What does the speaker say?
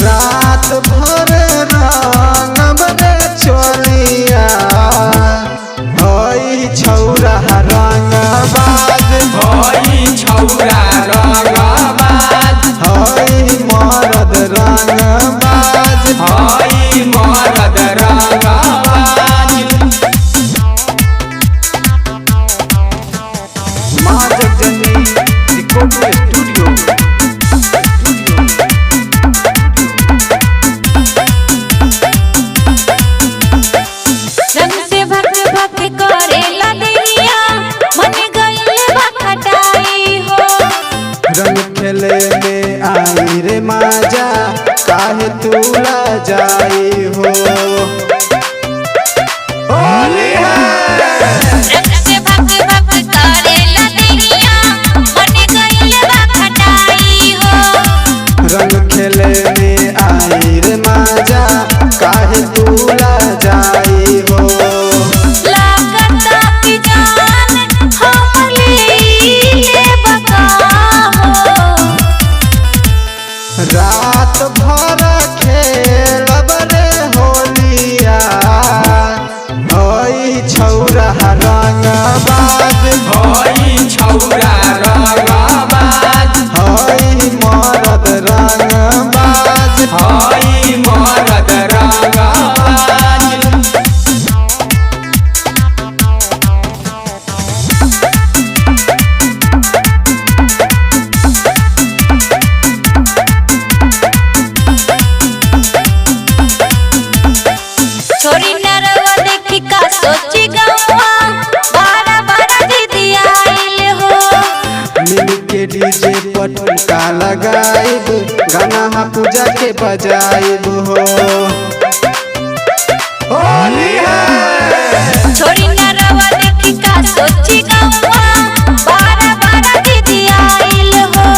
रात भर रंगब रे चोलिया हई छौरा रंगबाज हई छौरा रंगबाज हई मरद रंगबाज हई मरद रंगबाज माँ जगजननी रिकॉर्डिंग स्टूडियो रंग खेले में आई रे माजा काहे तूला जाई हो होली रंग खेले में आई रे माजा काहे तूला जाई हो रात भर खेलब रे होलिया हई छौरा रंगबाज हई छौरा रंगबाज हई मरद रंगबाज हई मरद रंगबाज छोरी नरवा देखी का सोची गवा बारा बारा दीदी आइल हो मिल के डीजे पर ठुमका लगाइब गाना पूजा के बजाइब हो होली है छोरी नरवा देखी का सोची गवा बारा बारा दीदी आइल हो